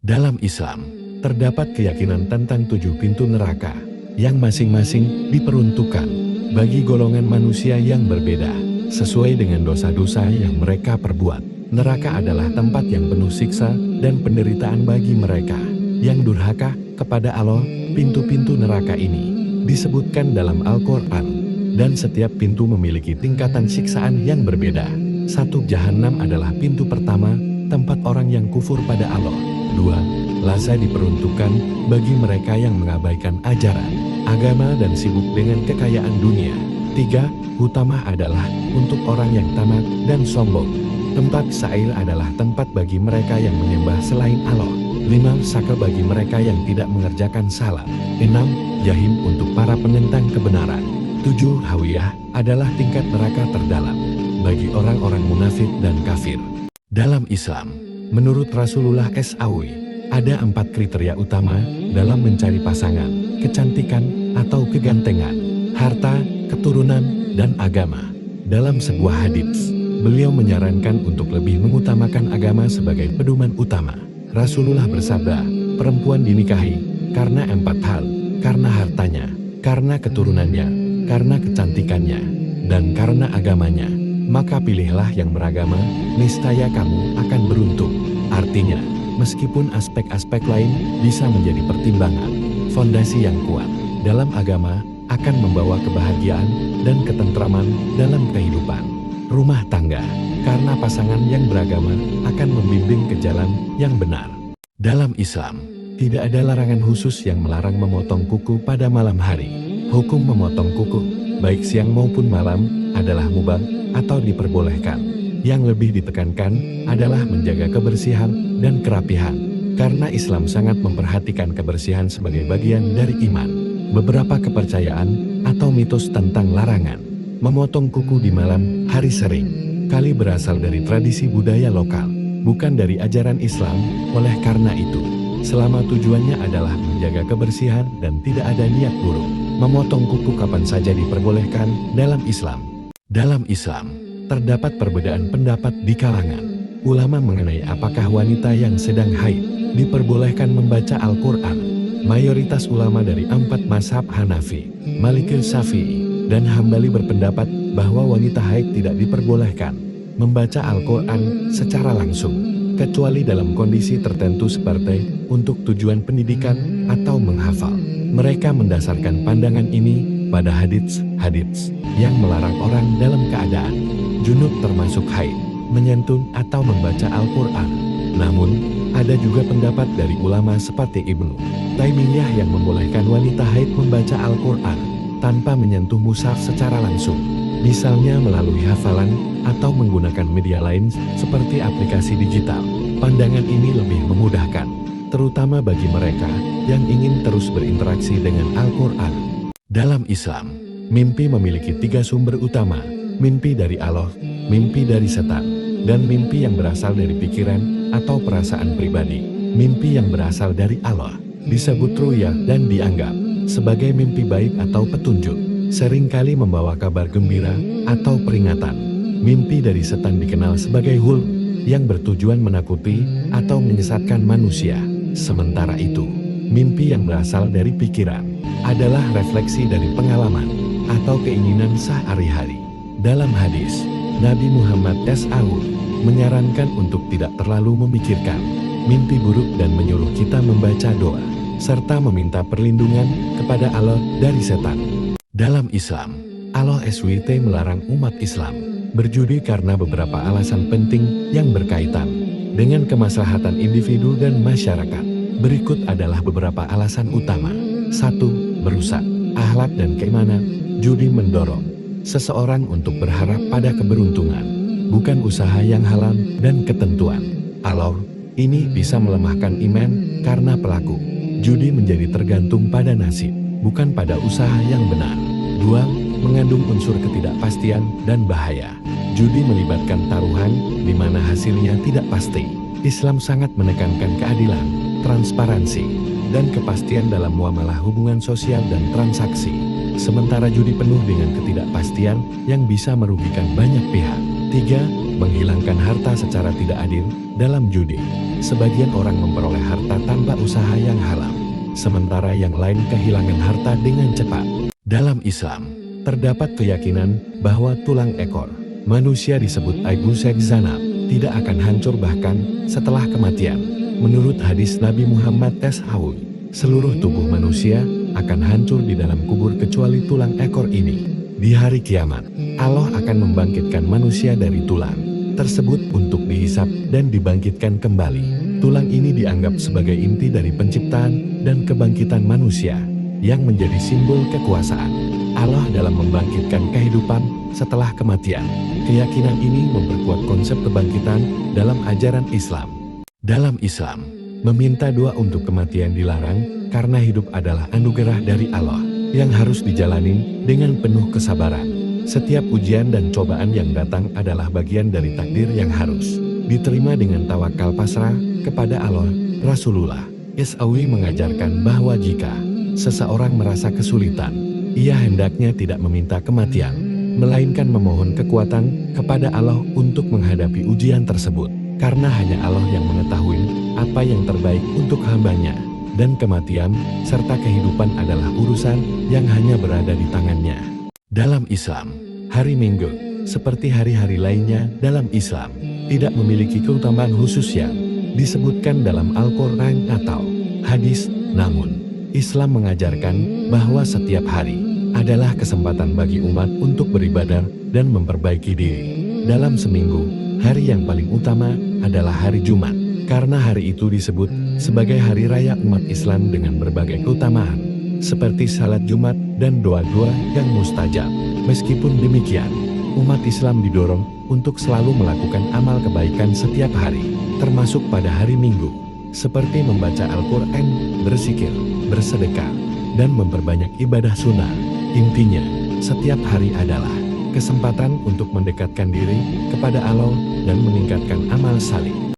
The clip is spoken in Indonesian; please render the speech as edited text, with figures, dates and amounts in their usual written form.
Dalam Islam, terdapat keyakinan tentang 7 pintu neraka, yang masing-masing diperuntukkan bagi golongan manusia yang berbeda, sesuai dengan dosa-dosa yang mereka perbuat. Neraka adalah tempat yang penuh siksa dan penderitaan bagi mereka yang durhaka kepada Allah. Pintu-pintu neraka ini disebutkan dalam Al-Quran, dan setiap pintu memiliki tingkatan siksaan yang berbeda. 1. Jahannam adalah pintu pertama, tempat orang yang kufur pada Allah. 2. Lazza diperuntukkan bagi mereka yang mengabaikan ajaran agama dan sibuk dengan kekayaan dunia. 3. Hutamah adalah untuk orang yang tamak dan sombong. Tempat Sa'ir adalah tempat bagi mereka yang menyembah selain Allah. 5. Saka bagi mereka yang tidak mengerjakan salat. 6. Jahim untuk para penentang kebenaran. 7. Hawiyah adalah tingkat neraka terdalam bagi orang-orang munafik dan kafir. Dalam Islam, menurut Rasulullah SAW, ada 4 kriteria utama dalam mencari pasangan: kecantikan atau kegantengan, harta, keturunan, dan agama. Dalam sebuah hadits, beliau menyarankan untuk lebih mengutamakan agama sebagai pedoman utama. Rasulullah bersabda, perempuan dinikahi karena 4 hal: karena hartanya, karena keturunannya, karena kecantikannya, dan karena agamanya. Maka pilihlah yang beragama, niscaya kamu akan beruntung. Artinya, meskipun aspek-aspek lain bisa menjadi pertimbangan, fondasi yang kuat dalam agama akan membawa kebahagiaan dan ketentraman dalam kehidupan rumah tangga, karena pasangan yang beragama akan membimbing ke jalan yang benar. Dalam Islam, tidak ada larangan khusus yang melarang memotong kuku pada malam hari. Hukum memotong kuku, baik siang maupun malam, adalah mubah atau diperbolehkan. Yang lebih ditekankan adalah menjaga kebersihan dan kerapihan, karena Islam sangat memperhatikan kebersihan sebagai bagian dari iman. Beberapa kepercayaan atau mitos tentang larangan memotong kuku di malam hari sering kali berasal dari tradisi budaya lokal, bukan dari ajaran Islam. Oleh karena itu, selama tujuannya adalah menjaga kebersihan dan tidak ada niat buruk, memotong kuku kapan saja diperbolehkan dalam Islam. Dalam Islam, terdapat perbedaan pendapat di kalangan ulama mengenai apakah wanita yang sedang haid diperbolehkan membaca Al-Quran. Mayoritas ulama dari 4 mazhab Hanafi, Maliki, Syafi'i, dan Hambali berpendapat bahwa wanita haid tidak diperbolehkan membaca Al-Quran secara langsung, kecuali dalam kondisi tertentu seperti untuk tujuan pendidikan atau menghafal. Mereka mendasarkan pandangan ini pada hadits yang melarang orang dalam keadaan junub termasuk haid menyentuh atau membaca Al-Quran. Namun, ada juga pendapat dari ulama seperti Ibnu Taimiyah yang membolehkan wanita haid membaca Al-Quran tanpa menyentuh mushaf secara langsung, misalnya melalui hafalan atau menggunakan media lain seperti aplikasi digital. Pandangan ini lebih memudahkan, terutama bagi mereka yang ingin terus berinteraksi dengan Al-Quran. Dalam Islam, mimpi memiliki 3 sumber utama: mimpi dari Allah, mimpi dari setan, dan mimpi yang berasal dari pikiran atau perasaan pribadi. Mimpi yang berasal dari Allah disebut ru'ya dan dianggap sebagai mimpi baik atau petunjuk, seringkali membawa kabar gembira atau peringatan. Mimpi dari setan dikenal sebagai hul, yang bertujuan menakuti atau menyesatkan manusia. Sementara itu, mimpi yang berasal dari pikiran adalah refleksi dari pengalaman atau keinginan sehari-hari. Dalam hadis, Nabi Muhammad SAW menyarankan untuk tidak terlalu memikirkan mimpi buruk dan menyuruh kita membaca doa serta meminta perlindungan kepada Allah dari setan. Dalam Islam, Allah SWT melarang umat Islam berjudi karena beberapa alasan penting yang berkaitan dengan kemaslahatan individu dan masyarakat. Berikut adalah beberapa alasan utama. 1. Merusak akhlak dan keimanan. Judi mendorong seseorang untuk berharap pada keberuntungan, bukan usaha yang halal dan ketentuan Allah. Ini bisa melemahkan iman karena pelaku judi menjadi tergantung pada nasib, bukan pada usaha yang benar. 2. Mengandung unsur ketidakpastian dan bahaya. Judi melibatkan taruhan di mana hasilnya tidak pasti. Islam sangat menekankan keadilan, transparansi, dan kepastian dalam muamalah hubungan sosial dan transaksi. Sementara judi penuh dengan ketidakpastian yang bisa merugikan banyak pihak. 3. Menghilangkan harta secara tidak adil dalam judi. Sebagian orang memperoleh harta tanpa usaha yang haram, sementara yang lain kehilangan harta dengan cepat. Dalam Islam, terdapat keyakinan bahwa tulang ekor manusia disebut Abu Zanab tidak akan hancur bahkan setelah kematian. Menurut hadis Nabi Muhammad SAW, seluruh tubuh manusia akan hancur di dalam kubur kecuali tulang ekor ini. Di hari kiamat, Allah akan membangkitkan manusia dari tulang tersebut untuk dihisap dan dibangkitkan kembali. Tulang ini dianggap sebagai inti dari penciptaan dan kebangkitan manusia, yang menjadi simbol kekuasaan Allah dalam membangkitkan kehidupan setelah kematian. Keyakinan ini memperkuat konsep kebangkitan dalam ajaran Islam. Dalam Islam, meminta doa untuk kematian dilarang karena hidup adalah anugerah dari Allah yang harus dijalani dengan penuh kesabaran. Setiap ujian dan cobaan yang datang adalah bagian dari takdir yang harus diterima dengan tawakal pasrah kepada Allah. Rasulullah SAW mengajarkan bahwa jika seseorang merasa kesulitan, ia hendaknya tidak meminta kematian, melainkan memohon kekuatan kepada Allah untuk menghadapi ujian tersebut. Karena hanya Allah yang mengetahui apa yang terbaik untuk hambanya, dan kematian serta kehidupan adalah urusan yang hanya berada di tangannya. Dalam Islam, hari Minggu, seperti hari-hari lainnya dalam Islam, tidak memiliki keutamaan khusus yang disebutkan dalam Al-Quran atau hadis. Namun, Islam mengajarkan bahwa setiap hari adalah kesempatan bagi umat untuk beribadah dan memperbaiki diri. Dalam seminggu, hari yang paling utama adalah hari Jumat, karena hari itu disebut sebagai hari raya umat Islam dengan berbagai keutamaan, seperti salat Jumat dan doa-doa yang mustajab. Meskipun demikian, umat Islam didorong untuk selalu melakukan amal kebaikan setiap hari, termasuk pada hari Minggu, seperti membaca Al-Quran, berzikir, bersedekah, dan memperbanyak ibadah sunnah. Intinya, setiap hari adalah kesempatan untuk mendekatkan diri kepada Allah dan meningkatkan amal saleh.